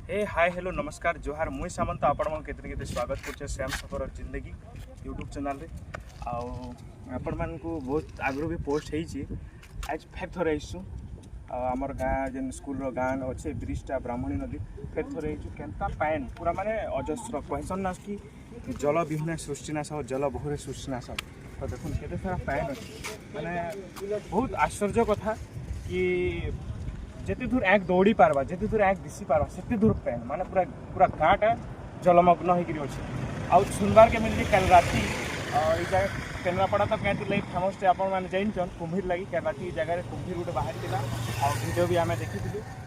हे hi hello नमस्कार जोहार मुई सामंत आपण केते स्वागत कर श्याम सफर और जिंदगी यूट्यूब चैनल रे आपण मान को बहुत आगु भी पोस्ट होती आज फेर थोड़े आईसु आमर गाँ जेन स्कूल गाँ अच्छे ब्रिजटा ब्राह्मणी नदी फेर थोड़े केन्ता पान पूरा माने अजस्र कहसन ना कि जल विहीन सृष्टिनाश जल बहुरे सृष्टिनाश तो देखो केते सारा पान अच्छे माने बहुत आश्चर्य कथा कि जिते दूर एक दौड़ी पार्बा जिते दूर एक दिशी पार्बा से दूर पैन माने पूरा पूरा गाँटा जलमग्न होकर अच्छे आउ सुनबार के मिली कल राति ये केन्द्रापड़ा तो क्या लगे फेमस टे आपने जानछन कुम्भीर लगी कल राति जगह कुम्भीर गोटे बाहर आ भिडियो भी आम देखी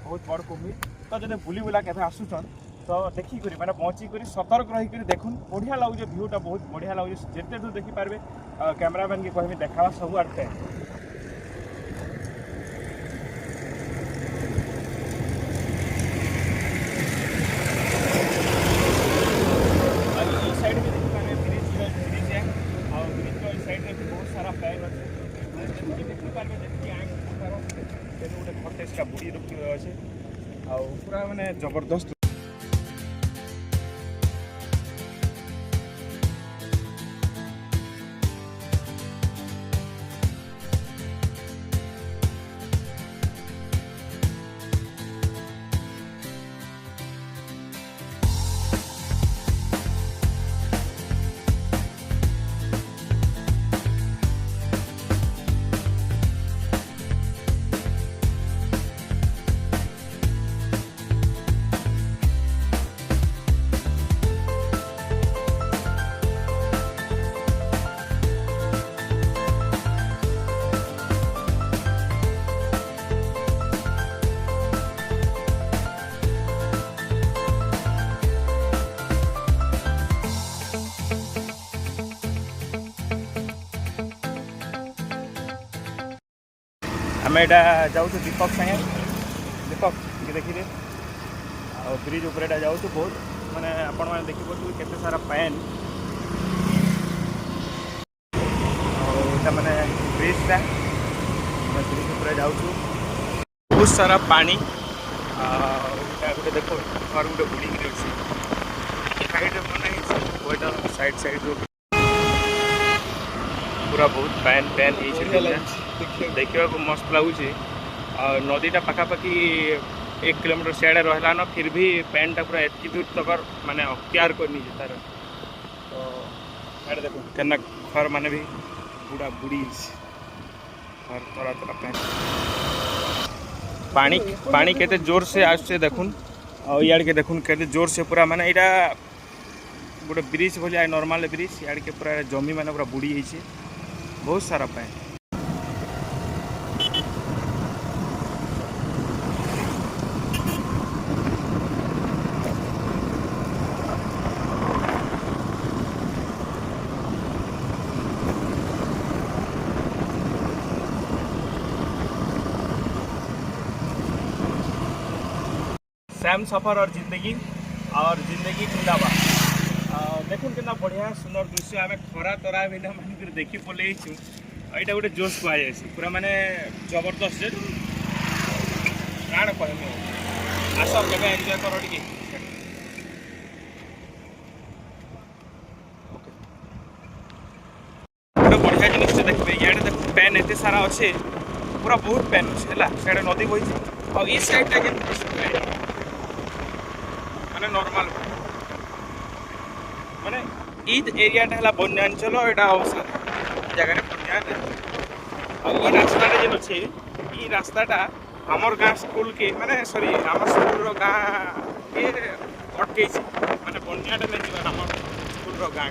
बहुत बड़ कुम्भीर तो जब बुली बुला के आसुचन तो देखिक मैंने बचिक सतर्क रही देखुन बढ़िया लगे भ्यूटा बहुत बढ़िया लगे जिते दूर देखिपारे कैमेरामैन की कहमी देखा सब आड़े गोटे बुड़ी रखी अच्छे पूरा माने जबरदस्त आम यहाँ जाऊँ दीपक सागे दीपक ये देखिए ब्रिज उपर जाऊँ बहुत माने आपण मैंने देखिए केते सारा पैन माने ब्रिजटा ब्रिज उपर जाऊँ बहुत सारा पानी गोटे देख घर गोटे बुड़ी साइड बना साइड साइड पूरा बहुत पैन पैन देखा मस्त लगुच नदीटा पखापाखि 1 किलोमीटर सियाड़े रहा न फिर भी पैनटा पूरा एतकी दूर तक माने अख्तियार करनी तार तो यार देखो केना घर माने भी पूरा बुड़ी घर तरा तरा पैन पानी पानी केते जोर से आसे देखुन इड़ के देखुन केते जोर से पूरा माने यहाँ गोटे ब्रिज भलिया नॉर्मल ब्रिज इड़ के पूरा जमी माने पूरा बुड़ी जाइए बहुत सारा पैन श्याम सफर और जिंदगी जिंदाबाद देखुन के बढ़िया सुंदर दृश्य आम खरा तरा बिना मान देखी पलैचु यहाँ गोटे जोश कहुए पूरा माने जबरदस्त काण कहमी आस के एंजय कर टे गोटे बढ़िया जिन देखिए इे देख पैन एत सारा अच्छे पूरा बहुत पैन अच्छे है सीधे नदी बही और ये साइडटा के माने नॉर्मल माने ईद एरियाटा है बन्यांचल यहाँ जगह बन्या और ये रास्ता जेन अच्छे ये रास्ताटा आमर गाँ स्कूल के माने सॉरी आम स्कूल गाँ के अटके माने बन्याटा नहीं जीवन आम स्कूल गाँ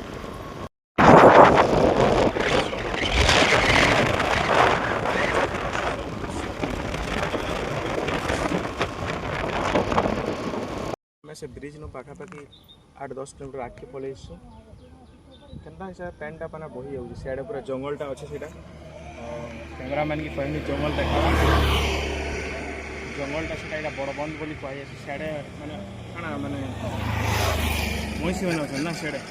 से ब्रिज नु पाखापाखि 8-10 किलोमीटर आगे पलैसु केन्ता हिसाब पैनटा पाना बही जाऊँगी सियाड़े पूरा जंगलटा अच्छे से कैमरामैन की कहनी जंगल देखा जंगलटा से बड़ बंद बोली कहुए सियाड़े माने काଣା माने महिषी मैंने अच्छे ना सियाड़े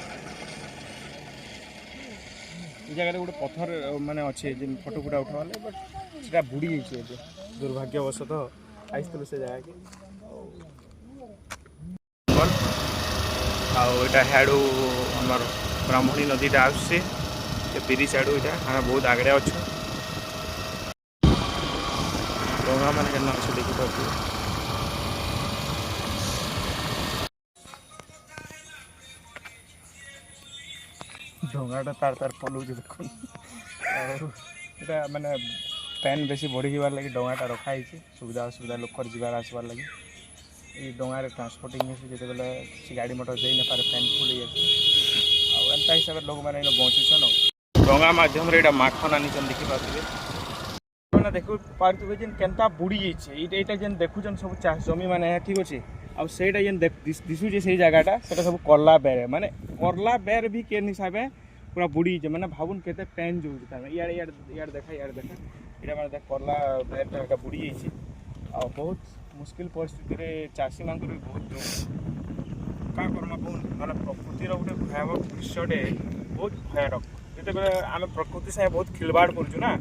जगह गोटे पत्थर माने अच्छे जिन फोटो फुटा उठाले बट सीटा बुड़ी जाइए दुर्भाग्यवशतः आईलु से जगह के आटा हाड़ू आमर ब्राह्मणी नदीटा आसे ब्रिज आड़ू यहाँ आम बहुत आगे अच्छे डंगा मान के अच्छे देखिए डंगाटा तार तार पलूज देख माने पैन बेसी बढ़ी जबार लगी डंगाटा रखाई सुविधा असुविधा लोक जबार आसबार लगी ये डंगार ट्रांसपोर्टिंग जिते बेले किसी गाड़ी मोटर दे न पारे पैन फुल हो एंता हिसाब से लोक मैंने बचुसन डंगा मध्यम माखन आनी देखिपे मैंने देख पारे जेन केन्ता बुड़ी जाइए यहाँ जेन देखुन सब चाष जमी मैंने ठीक अच्छे आईटा जेन दिशुचे से जगहटा से सब करला बेर माने करला बेर भी केन हिसाब से पूरा बुड़ी मैंने भावुन के पैन जो इार देखा यहाँ मैंने देख करला बेरटा बुड़ी जाइए आ बहुत मुस्किल परिस्थिति रे चाषी मान बहुत जो क्या करमा कहून मैंने प्रकृतिर गोटे भयावह दृश्यटे बहुत भयानक जिते आम प्रकृति साथ बहुत खिलवाड़ करुँ ना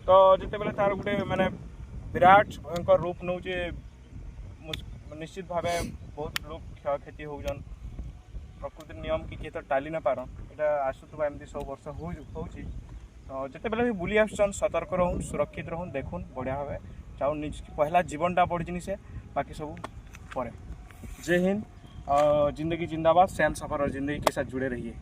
तो जिते बेले तार गोटे माने विराट भयंकर रूप नौचे निश्चित भाव बहुत लोग क्षयक्षति होजन प्रकृति नियम कि किए तो टाली ना पारन यहाँ आसूबा एमती सब वर्ष हो तो जिते बेले भी बुली आसन सतर्क रहूँ सुरक्षित रहूँ देखुन बढ़िया भाव चाहूँ निज पहला जीवनटा पड़ी से बाकी सब पर जय हिंद जिंदगी जिंदाबाद। श्याम सफर और जिंदगी के साथ जुड़े रहिए।